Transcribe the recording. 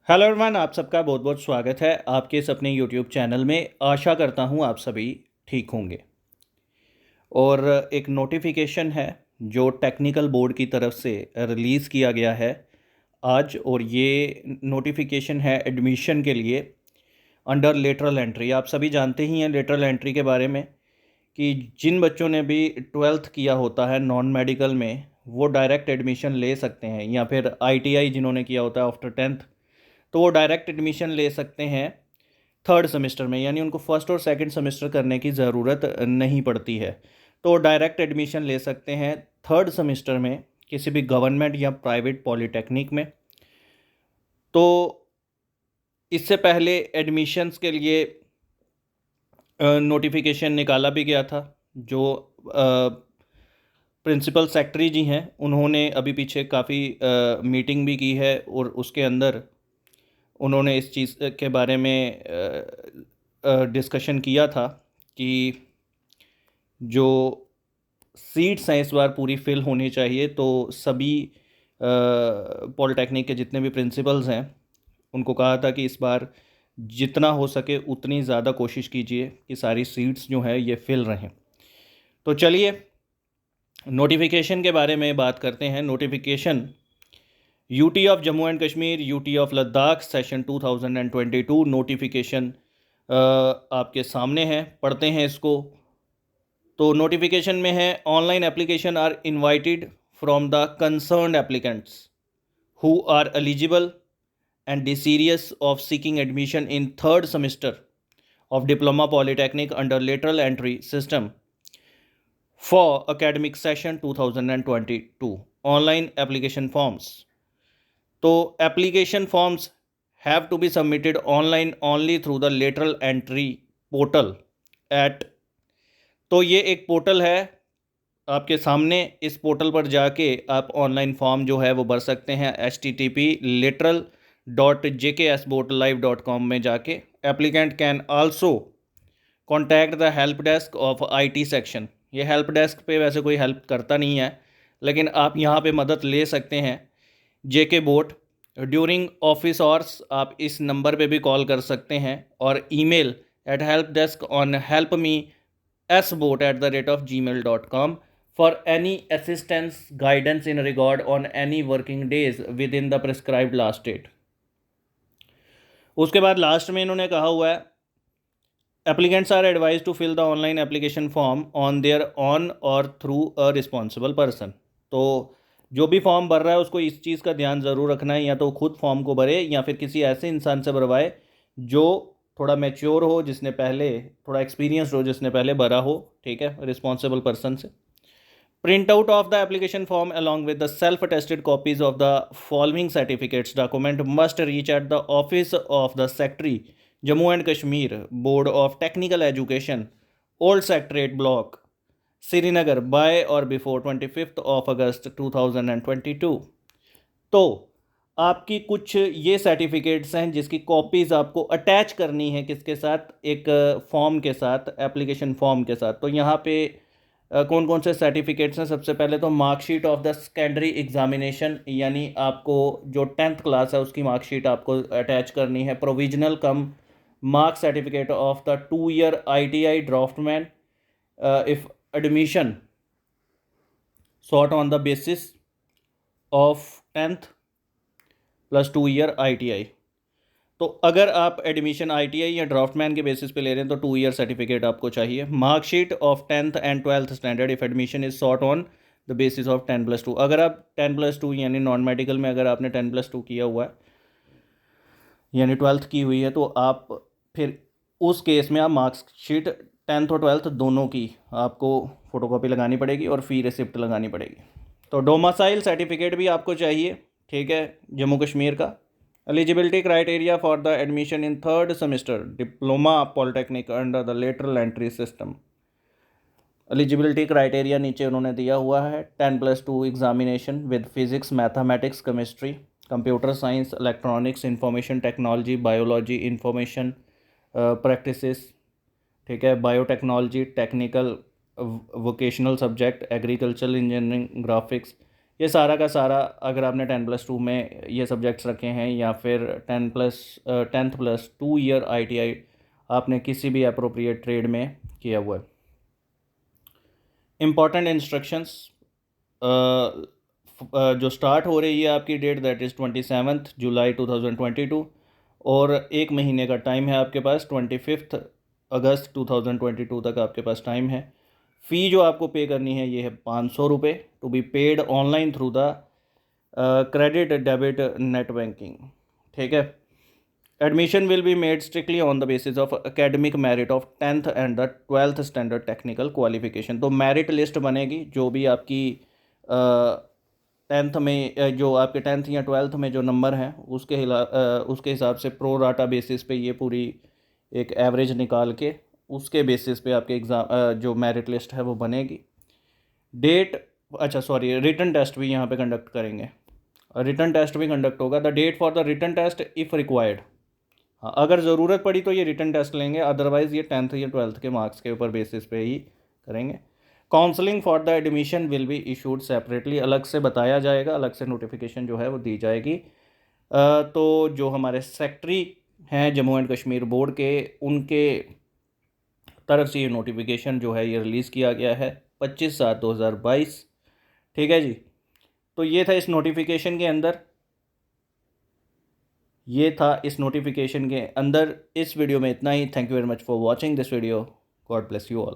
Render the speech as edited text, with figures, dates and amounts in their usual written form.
Hello everyone, आप सबका बहुत बहुत स्वागत है आपके इस अपने यूट्यूब चैनल में। आशा करता हूँ आप सभी ठीक होंगे। और एक नोटिफिकेशन है जो टेक्निकल बोर्ड की तरफ से रिलीज़ किया गया है आज, और ये नोटिफिकेशन है एडमिशन के लिए अंडर लेटरल एंट्री। आप सभी जानते ही हैं लेटरल एंट्री के बारे में कि जिन बच्चों ने भी ट्वेल्थ किया होता है नॉन मेडिकल में वो डायरेक्ट एडमिशन ले सकते हैं, या फिर आईटीआई जिन्होंने किया होता है आफ्टर टेंथ तो वो डायरेक्ट एडमिशन ले सकते हैं थर्ड सेमेस्टर में, यानी उनको फर्स्ट और सेकंड सेमेस्टर करने की ज़रूरत नहीं पड़ती है। तो डायरेक्ट एडमिशन ले सकते हैं थर्ड सेमेस्टर में किसी भी गवर्नमेंट या प्राइवेट पॉलिटेक्निक में। तो इससे पहले एडमिशन्स के लिए नोटिफिकेशन निकाला भी गया था। जो प्रिंसिपल सेक्रेटरी जी हैं उन्होंने अभी पीछे काफ़ी मीटिंग भी की है, और उसके अंदर उन्होंने इस चीज़ के बारे में डिस्कशन किया था कि जो सीट्स हैं इस बार पूरी फिल होनी चाहिए। तो सभी पॉलिटेक्निक के जितने भी प्रिंसिपल्स हैं उनको कहा था कि इस बार जितना हो सके उतनी ज़्यादा कोशिश कीजिए कि सारी सीट्स जो हैं ये फिल रहें। तो चलिए नोटिफिकेशन के बारे में बात करते हैं। Notification UT of Jammu and Kashmir, UT of Ladakh session 2022 notification आपके सामने है, पढ़ते हैं इसको। तो नोटिफिकेशन में है, online application are invited from the concerned applicants who are eligible and desirous of seeking admission in third semester of diploma polytechnic under lateral entry system for academic session 2022 online application forms। तो application forms have to be submitted online only through the lateral entry portal at. तो ये एक portal है आपके सामने, इस portal पर जाके आप ऑनलाइन फॉर्म जो है वो भर सकते हैं http://literal.jksboardlive.com में जाके। Applicant can also contact the help desk of IT section. ये हेल्प डेस्क पे वैसे कोई हेल्प करता नहीं है, लेकिन आप यहाँ पे मदद ले सकते हैं जेके बोर्ड ड्यूरिंग ऑफिस आवर्स। आप इस नंबर पे भी कॉल कर सकते हैं, और email eight help desk on helpme@gmail.com for any assistance guidance in regard on any working days within the prescribed last date। उसके बाद लास्ट में इन्होंने कहा हुआ है, applicants are advise to fill the online application form on their own or through a responsible person. तो जो भी फॉर्म भर रहा है उसको इस चीज़ का ध्यान ज़रूर रखना है, या तो खुद फॉर्म को भरे या फिर किसी ऐसे इंसान से भरवाए जो थोड़ा मैच्योर हो, जिसने पहले थोड़ा एक्सपीरियंस्ड हो, जिसने पहले भरा हो, ठीक है, रिस्पॉन्सिबल पर्सन से। Print out of the application form along with the self attested copies of the following certificates document must reach at the office of the secretary Jammu and Kashmir board of technical education old secretariat block Srinagar by or before 25 August 2022। तो आपकी कुछ ये certificates हैं जिसकी copies आपको attach करनी है किसके साथ, एक फॉर्म के साथ, एप्लीकेशन फॉर्म के साथ। तो यहाँ पे कौन कौन से सर्टिफिकेट्स हैं? सबसे पहले तो marksheet of the secondary examination, यानी आपको जो 10th क्लास है उसकी मार्कशीट आपको अटैच करनी है। Provisional cum mark certificate of the 2 year ITI draftsman if admission sought on the basis of 10th + 2 year ITI। तो अगर आप एडमिशन ITI या ड्राफ्टमैन के बेसिस पे ले रहे हैं तो 2 year सर्टिफिकेट आपको चाहिए। Marksheet of 10th and 12th standard if admission is sought on the basis of 10+2। अगर आप 10+2 यानी नॉन मेडिकल में अगर आपने 10+2 किया हुआ है यानी 12th की हुई है, तो आप फिर उस केस में आप मार्कशीट 10th और 12th दोनों की आपको फ़ोटोकॉपी लगानी पड़ेगी और फ़ी रिसिप्ट लगानी पड़ेगी। तो डोमासाइल सर्टिफिकेट भी आपको चाहिए, ठीक है, जम्मू कश्मीर का। Eligibility criteria for the admission in third semester diploma polytechnic under the lateral entry system. Eligibility criteria नीचे उन्होंने दिया हुआ है, 10+2 examination with physics mathematics chemistry computer science electronics information technology biology information practices, ठीक है, biotechnology technical vocational subject agricultural engineering graphics ये सारा का सारा अगर आपने 10+2 में ये सब्जेक्ट्स रखे हैं या फिर 10+2 ईयर ITI आपने किसी भी अप्रोप्रिएट ट्रेड में किया हुआ है। इम्पॉर्टेंट इंस्ट्रक्शंस जो स्टार्ट हो रही है आपकी डेट दैट इज़ 27 जुलाई 2022 और एक महीने का टाइम है आपके पास 25 अगस्त 2022 तक आपके पास टाइम है। फ़ी जो आपको पे करनी है ये है 500 रुपये to be paid online through the credit debit net banking. ठीक है। Admission will be made strictly on the basis of academic merit of 10th and the 12th standard technical qualification. तो मेरिट लिस्ट बनेगी जो भी आपकी 10th में जो आपके 10th या 12th में जो नंबर हैं उसके हिसाब से प्रो राटा बेसिस पे ये पूरी एक एवरेज निकाल के उसके बेसिस पे आपके एग्ज़ाम जो मेरिट लिस्ट है वो बनेगी। डेट रिटन टेस्ट भी यहाँ पे कंडक्ट करेंगे। रिटन टेस्ट भी कंडक्ट होगा। The date for the written test if required, हाँ अगर ज़रूरत पड़ी तो ये रिटन टेस्ट लेंगे, अदरवाइज़ ये 10th या 12th के मार्क्स के ऊपर बेसिस पे ही करेंगे। Counselling for the admission will be issued separately, अलग से बताया जाएगा, अलग से नोटिफिकेशन जो है वो दी जाएगी। तो जो हमारे सेक्रेटरी हैं जम्मू एंड कश्मीर बोर्ड के, उनके तरफ से ये नोटिफिकेशन जो है ये रिलीज़ किया गया है 25/7/2022। ठीक है जी। तो ये था इस नोटिफिकेशन के अंदर, इस वीडियो में इतना ही। Thank you very much for watching this video. God bless you all.